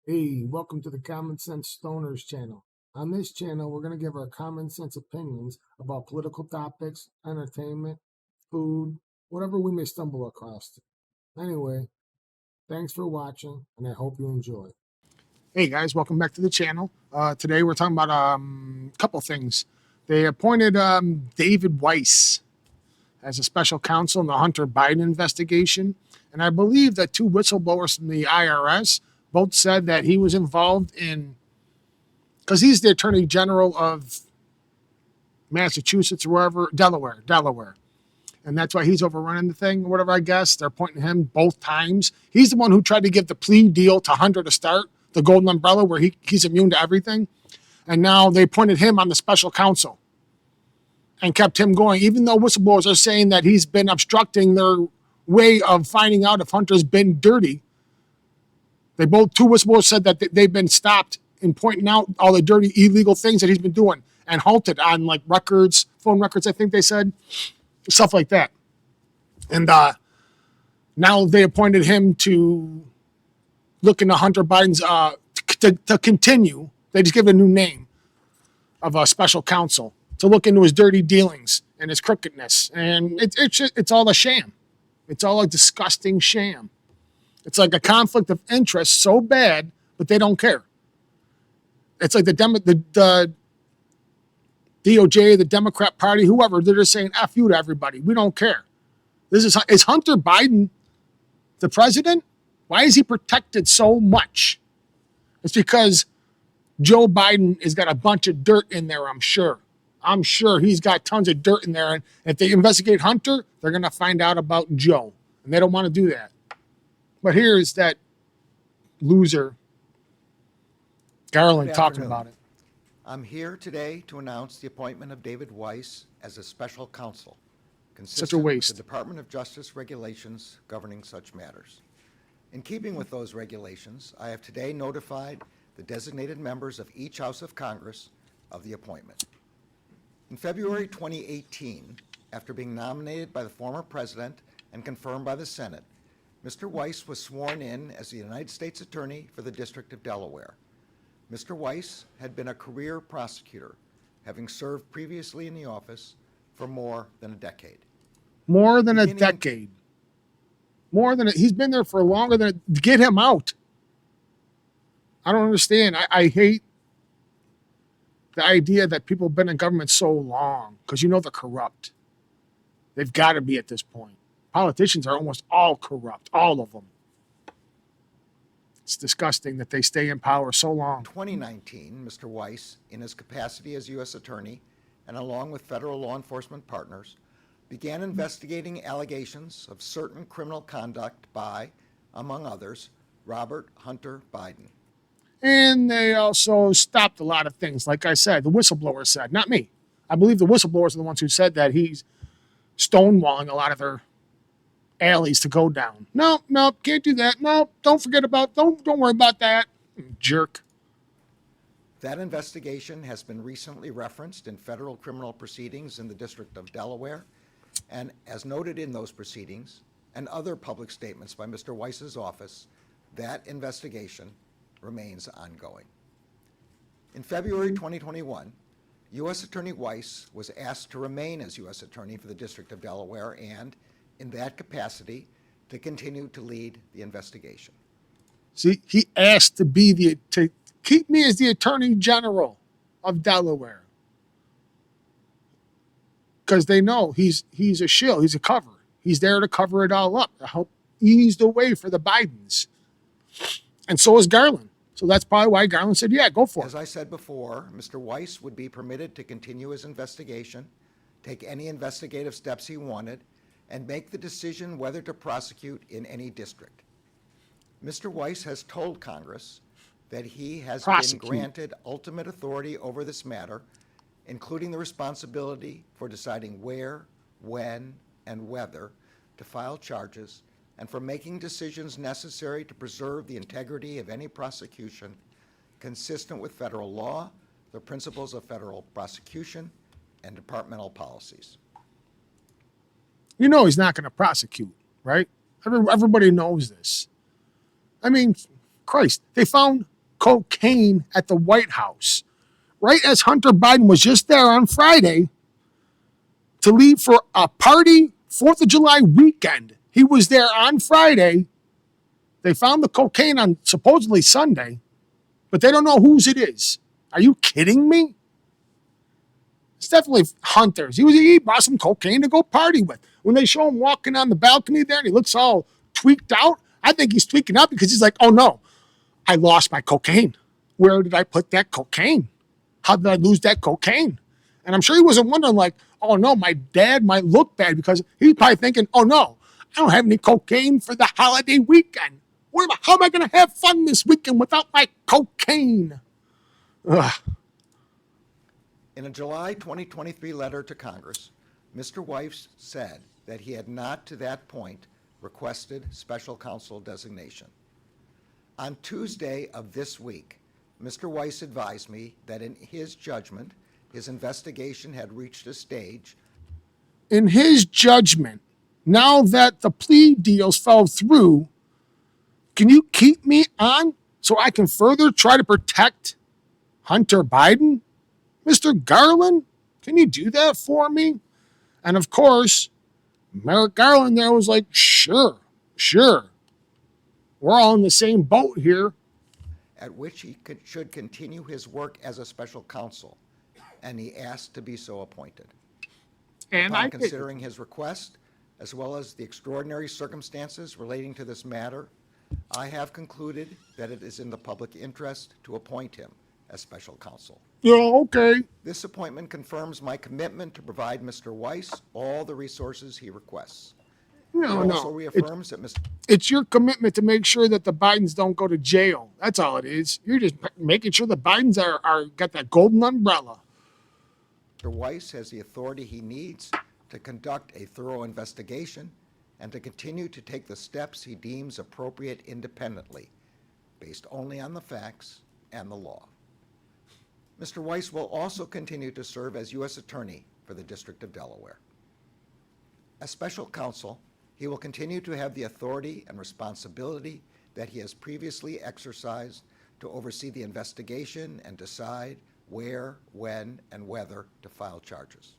Hey, welcome to the Common Sense Stoners channel. On this channel, we're going to give our common sense opinions about political topics, entertainment, food, whatever we may stumble across. Anyway, thanks for watching, and I hope you enjoy. Hey guys, welcome back to the channel. Today we're talking about a couple things. They appointed David Weiss as a special counsel in the Hunter Biden investigation, and I believe that two whistleblowers from the IRS both said that he was involved in, because he's the Attorney General of Massachusetts or wherever, Delaware. And that's why he's overrunning the thing, or whatever, I guess. They're pointing him both times. He's the one who tried to give the plea deal to Hunter to start, the golden umbrella, where he's immune to everything. And now they appointed him on the special counsel and kept him going, even though whistleblowers are saying that he's been obstructing their way of finding out if Hunter's been dirty. Two whistleblowers said that they've been stopped in pointing out all the dirty, illegal things that he's been doing and halted on like records, phone records, I think they said, stuff like that. And now they appointed him to look into Hunter Biden's, to continue. They just give it a new name of a special counsel to look into his dirty dealings and his crookedness. And it's all a sham. It's all a disgusting sham. It's like a conflict of interest so bad, but they don't care. It's like the DOJ, the Democrat Party, whoever, they're just saying F you to everybody. We don't care. Is Hunter Biden the president? Why is he protected so much? It's because Joe Biden has got a bunch of dirt in there, I'm sure. I'm sure he's got tons of dirt in there. And if they investigate Hunter, they're going to find out about Joe. And they don't want to do that. But here's that loser, Garland, talking about it. I'm here today to announce the appointment of David Weiss as a special counsel, consistent with the Department of Justice regulations governing such matters. In keeping with those regulations, I have today notified the designated members of each House of Congress of the appointment. In February 2018, after being nominated by the former president and confirmed by the Senate, Mr. Weiss was sworn in as the United States Attorney for the District of Delaware. Mr. Weiss had been a career prosecutor, having served previously in the office for more than a decade. More than a decade. He's been there for longer than, get him out. I don't understand. I hate the idea that people have been in government so long because they're corrupt. They've got to be at this point. Politicians are almost all corrupt, all of them. It's disgusting that they stay in power so long. In 2019, Mr. Weiss, in his capacity as U.S. Attorney and along with federal law enforcement partners, began investigating allegations of certain criminal conduct by, among others, Robert Hunter Biden. And they also stopped a lot of things. Like I said, the whistleblower said, not me. I believe the whistleblowers are the ones who said that he's stonewalling a lot of their alleys to go down. No, can't do that. No, don't worry about that, jerk. That investigation has been recently referenced in federal criminal proceedings in the District of Delaware, and as noted in those proceedings and other public statements by Mr. Weiss's office, that investigation remains ongoing. In February 2021, U.S. Attorney Weiss was asked to remain as U.S. Attorney for the District of Delaware and, in that capacity, to continue to lead the investigation. See, he asked to keep me as the Attorney General of Delaware. Because they know he's a shill, he's a cover. He's there to cover it all up, to help ease the way for the Bidens. And so is Garland. So that's probably why Garland said, yeah, go for it. As I said before, Mr. Weiss would be permitted to continue his investigation, take any investigative steps he wanted, and make the decision whether to prosecute in any district. Mr. Weiss has told Congress that he has been granted ultimate authority over this matter, including the responsibility for deciding where, when, and whether to file charges, and for making decisions necessary to preserve the integrity of any prosecution consistent with federal law, the principles of federal prosecution, and departmental policies. He's not going to prosecute, right? Everybody knows this. I mean, Christ, they found cocaine at the White House, right as Hunter Biden was just there on Friday to leave for a party 4th of July weekend. He was there on Friday. They found the cocaine on supposedly Sunday, but they don't know whose it is. Are you kidding me? It's definitely Hunter's. He bought some cocaine to go party with. When they show him walking on the balcony there and he looks all tweaked out, I think he's tweaking out because he's like, oh no, I lost my cocaine. Where did I put that cocaine? How did I lose that cocaine? And I'm sure he wasn't wondering like, oh no, my dad might look bad, because he's probably thinking, oh no, I don't have any cocaine for the holiday weekend. How am I going to have fun this weekend without my cocaine? Ugh. In a July 2023 letter to Congress, Mr. Weiss said that he had not to that point requested special counsel designation. On Tuesday of this week, Mr. Weiss advised me that in his judgment, his investigation had reached a stage. In his judgment, now that the plea deals fell through, can you keep me on so I can further try to protect Hunter Biden? Mr. Garland, can you do that for me? And of course, Merrick Garland there was like, sure. We're all in the same boat here. At which he should continue his work as a special counsel, and he asked to be so appointed. And Upon considering his request, as well as the extraordinary circumstances relating to this matter, I have concluded that it is in the public interest to appoint him as special counsel. Yeah, okay. This appointment confirms my commitment to provide Mr. Weiss all the resources he requests. It also reaffirms that it's your commitment to make sure that the Bidens don't go to jail. That's all it is. You're just making sure the Bidens are got that golden umbrella. Mr. Weiss has the authority he needs to conduct a thorough investigation and to continue to take the steps he deems appropriate independently, based only on the facts and the law. Mr. Weiss will also continue to serve as U.S. Attorney for the District of Delaware. As special counsel, he will continue to have the authority and responsibility that he has previously exercised to oversee the investigation and decide where, when, and whether to file charges.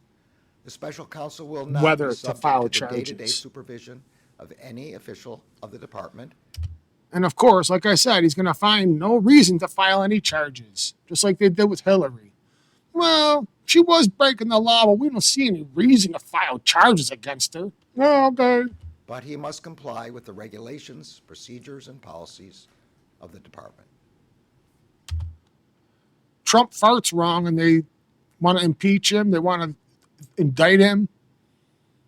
The special counsel will not be subject to the day-to-day supervision of any official of the department. And of course, like I said, he's going to find no reason to file any charges, just like they did with Hillary. Well, she was breaking the law, but we don't see any reason to file charges against her. Oh, okay. But he must comply with the regulations, procedures, and policies of the department. Trump farts wrong, and they want to impeach him. They want to indict him.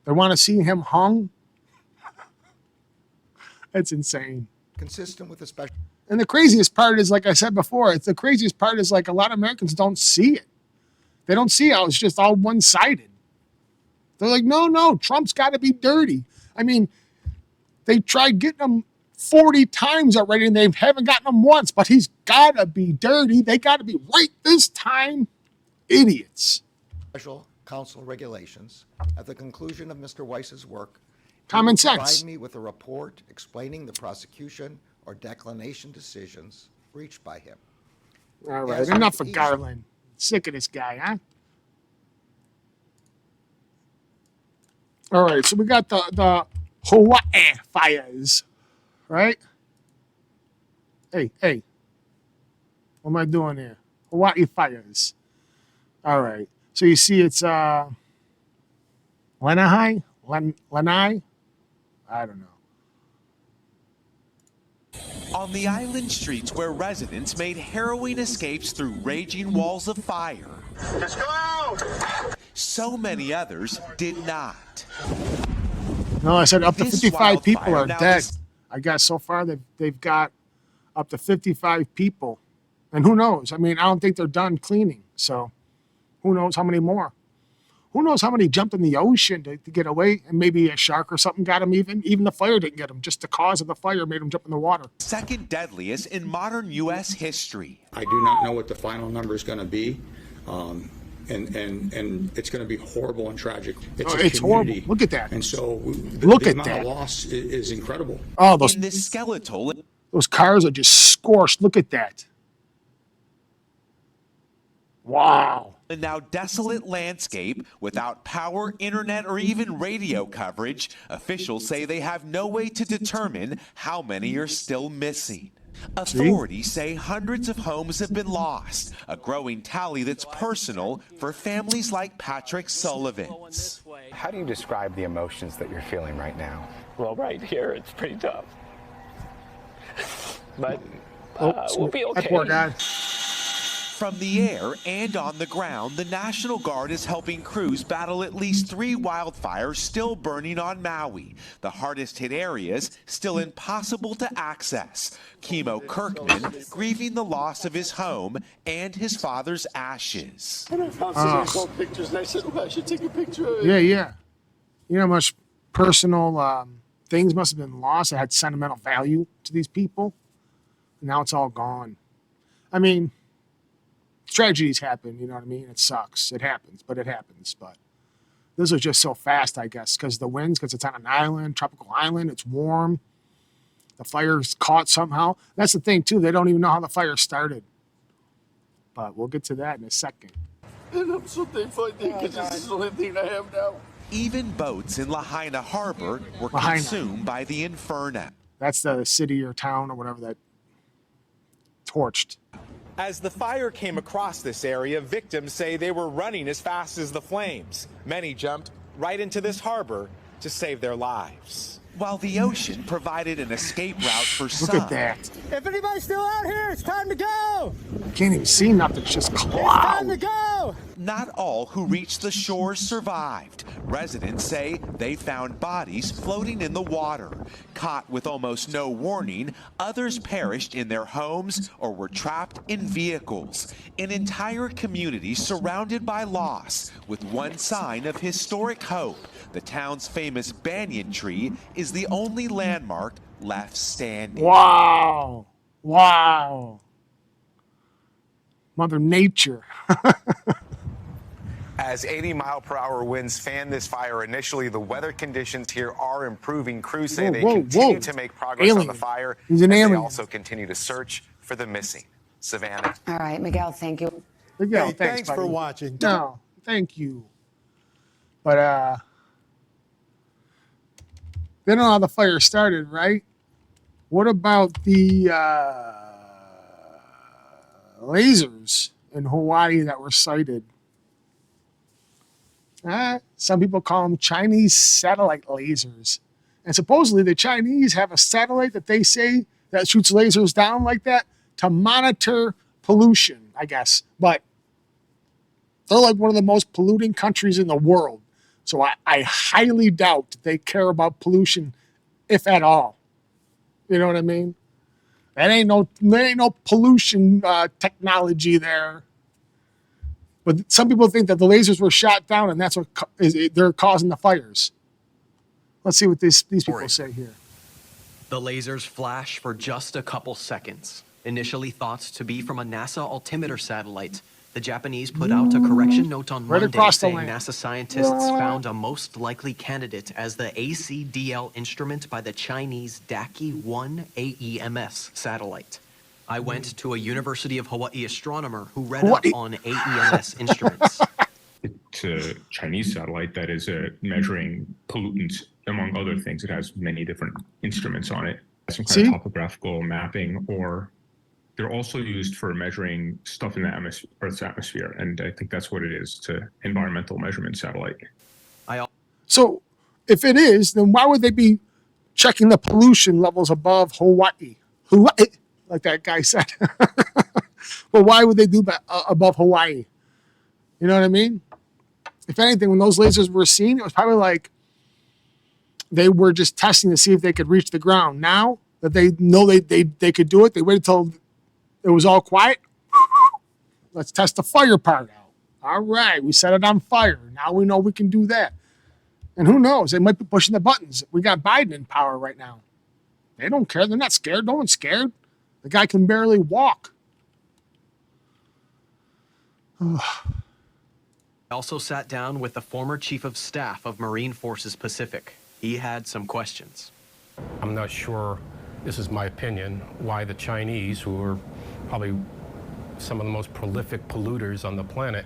They want to see him hung. That's insane. Consistent with the special. And the craziest part is, like I said before, the craziest part is like a lot of Americans don't see it. They don't see how it's just all one-sided. They're like, no, Trump's got to be dirty. I mean, they tried getting him 40 times already, and they haven't gotten him once, but he's got to be dirty. They got to be right this time. Idiots. Special counsel regulations, at the conclusion of Mr. Weiss's work, common sense. Provide me with a report explaining the prosecution or declination decisions reached by him. All right, enough of Garland. Sick of this guy, huh? All right, so we got the Hawaii fires, right? Hey, what am I doing here? Hawaii fires. All right, so you see it's Lanai? I don't know. On the island streets where residents made harrowing escapes through raging walls of fire. Let's go! So many others did not. No, I said up to 55 people are dead. I guess so far they've got up to 55 people. And who knows? I mean, I don't think they're done cleaning. So who knows how many more? Who knows how many jumped in the ocean to get away, and maybe a shark or something got them even. Even the fire didn't get them. Just the cause of the fire made them jump in the water. Second deadliest in modern U.S. history. I do not know what the final number is going to be. And it's going to be horrible and tragic. It's horrible. Look at that. And so the amount of loss is incredible. Oh, in this skeletal. Those cars are just scorched. Look at that. Wow. A now desolate landscape without power, internet, or even radio coverage, officials say they have no way to determine how many are still missing. Authorities say hundreds of homes have been lost, a growing tally that's personal for families like Patrick Sullivan's. How do you describe the emotions that you're feeling right now? Well, right here, it's pretty tough. But we'll be okay. That poor guy. From the air and on the ground, the National Guard is helping crews battle at least 3 wildfires still burning on Maui. The hardest hit areas still impossible to access. Chemo Kirkman grieving the loss of his home and his father's ashes. And I found some old pictures and I said, well, I should take a picture of it. Yeah. You know how much personal things must have been lost that had sentimental value to these people? Now it's all gone. I mean, tragedies happen, you know what I mean? It sucks. It happens, but it happens. But this was just so fast, I guess, because the winds, because it's on an island, tropical island, it's warm. The fire's caught somehow. That's the thing, too. They don't even know how the fire started. But we'll get to that in a second. And I'm so thankful I did, because this is the only thing I have now. Even boats in Lahaina Harbor were consumed by the inferno. That's the city or town or whatever that torched. As the fire came across this area, victims say they were running as fast as the flames. Many jumped right into this harbor to save their lives. While the ocean provided an escape route for some. Look at that. If anybody's still out here, it's time to go. Can't even see nothing. It's just cloud. It's time to go. Not all who reached the shores survived. Residents say they found bodies floating in the water. Caught with almost no warning, others perished in their homes or were trapped in vehicles. An entire community surrounded by loss, with one sign of historic hope. The town's famous banyan tree is the only landmark left standing. Wow. Mother Nature. As 80-mile-per-hour winds fan this fire initially, the weather conditions here are improving. Crews say they continue to make progress on the fire. He's an alien. They also continue to search for the missing. Savannah. All right, Miguel, thank you. Miguel, Hey, thanks for watching. No, thank you. But they don't know how the fire started, right? What about the lasers in Hawaii that were sighted? Some people call them Chinese satellite lasers. And supposedly the Chinese have a satellite that they say that shoots lasers down like that to monitor pollution, I guess. But they're like one of the most polluting countries in the world. So I highly doubt they care about pollution, if at all. You know what I mean? There ain't no pollution technology there. But some people think that the lasers were shot down, and that's what they're causing the fires. Let's see what these people say here. The lasers flash for just a couple seconds. Initially thought to be from a NASA altimeter satellite, the Japanese put out a correction note on Monday saying NASA scientists found a most likely candidate as the ACDL instrument by the Chinese Daki-1 AEMS satellite. I went to a University of Hawaii astronomer who read up on AEMS instruments. It's a Chinese satellite that is measuring pollutants, among other things. It has many different instruments on it. Some kind of topographical mapping, or they're also used for measuring stuff in the Earth's atmosphere. And I think that's what it is. It's an environmental measurement satellite. So if it is, then why would they be checking the pollution levels above Hawaii? Like that guy said. But why would they do that above Hawaii? You know what I mean? If anything, when those lasers were seen, it was probably like they were just testing to see if they could reach the ground. Now that they know they could do it, they waited till it was all quiet. Let's test the fire part out. All right, we set it on fire. Now we know we can do that. And who knows? They might be pushing the buttons. We got Biden in power right now. They don't care. They're not scared. No one's scared. The guy can barely walk. I also sat down with the former chief of staff of Marine Forces Pacific. He had some questions. I'm not sure, this is my opinion, why the Chinese, who are probably some of the most prolific polluters on the planet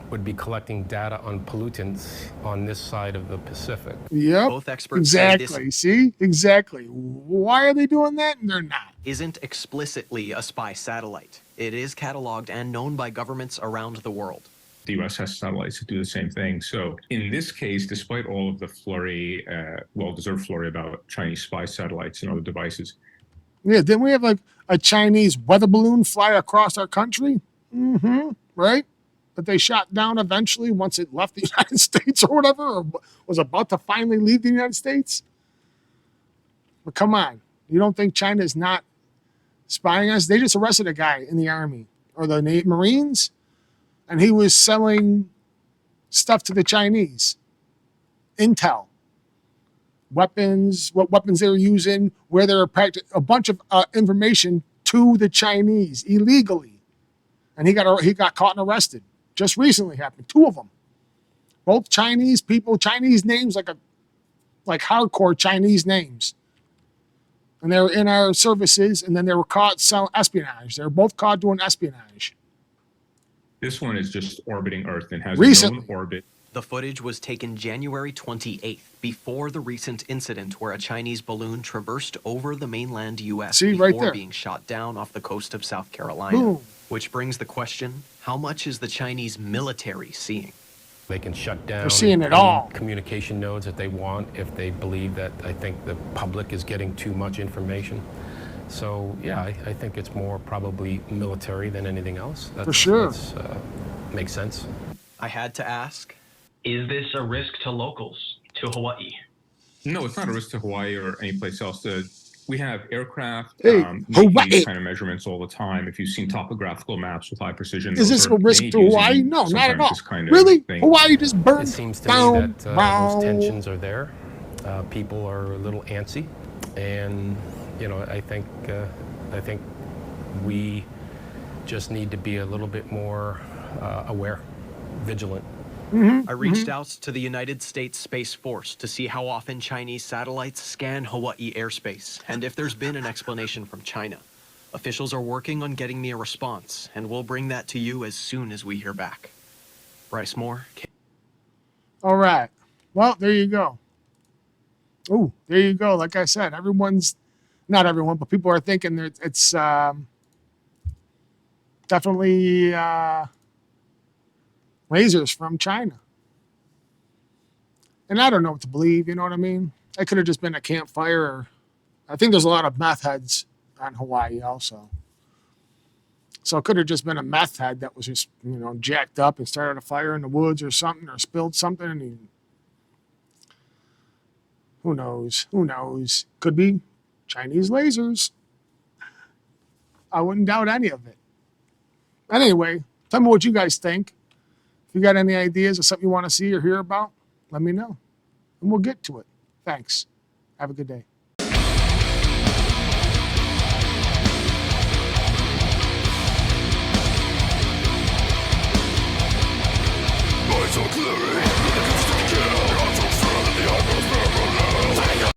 would be collecting data on pollutants on this side of the Pacific. Yep. Both experts exactly. See? Exactly. Why are they doing that? And they're not. Isn't explicitly a spy satellite. It is cataloged and known by governments around the world. The U.S. has satellites that do the same thing. So in this case, despite all of the flurry, well-deserved flurry about Chinese spy satellites and other devices. Yeah, didn't we have like a Chinese weather balloon fly across our country? Mm-hmm. Right? That they shot down eventually once it left the United States or whatever, or was about to finally leave the United States. But come on. You don't think China is not spying us? They just arrested a guy in the Army or the Marines, and he was selling stuff to the Chinese. Intel. Weapons, what weapons they were using, where they were practicing, a bunch of information to the Chinese illegally. And he got caught and arrested. Just recently happened. 2 of them. Both Chinese people, Chinese names, like hardcore Chinese names. And they were in our services, and then they were caught selling espionage. They were both caught doing espionage. This one is just orbiting Earth and has Recently. a known orbit. The footage was taken January 28th, before the recent incident where a Chinese balloon traversed over the mainland U.S. See, before right there. being shot down off the coast of South Carolina. Boom. Which brings the question, how much is the Chinese military seeing? They can shut down They're seeing it any all. communication nodes that they want if they believe that, I think, the public is getting too much information. So, yeah, I think it's more probably military than anything else. For sure. Makes sense. I had to ask. Is this a risk to locals, to Hawaii? No, it's not a risk to Hawaii or any place else. We have aircraft Hawaii. making these kind of measurements all the time. If you've seen topographical maps with high precision, Is this a risk to Hawaii? No, not at all. Kind of really? thing. Hawaii just burned It seems to down. me that those tensions are there. People are a little antsy, and I think we just need to be a little bit more aware, vigilant. I reached out to the United States Space Force to see how often Chinese satellites scan Hawaii airspace and if there's been an explanation from China. Officials are working on getting me a response, and we'll bring that to you as soon as we hear back. Bryce Moore. All right. Well, there you go. Oh, there you go. Like I said, not everyone, but people are thinking that it's definitely lasers from China. And I don't know what to believe, you know what I mean? It could have just been a campfire. Or, I think there's a lot of meth heads on Hawaii also. So it could have just been a meth head that was just, jacked up and started a fire in the woods or something, or spilled something. And who knows? Who knows? Could be Chinese lasers. I wouldn't doubt any of it. Anyway, tell me what you guys think. If you got any ideas or something you want to see or hear about, let me know. And we'll get to it. Thanks. Have a good day.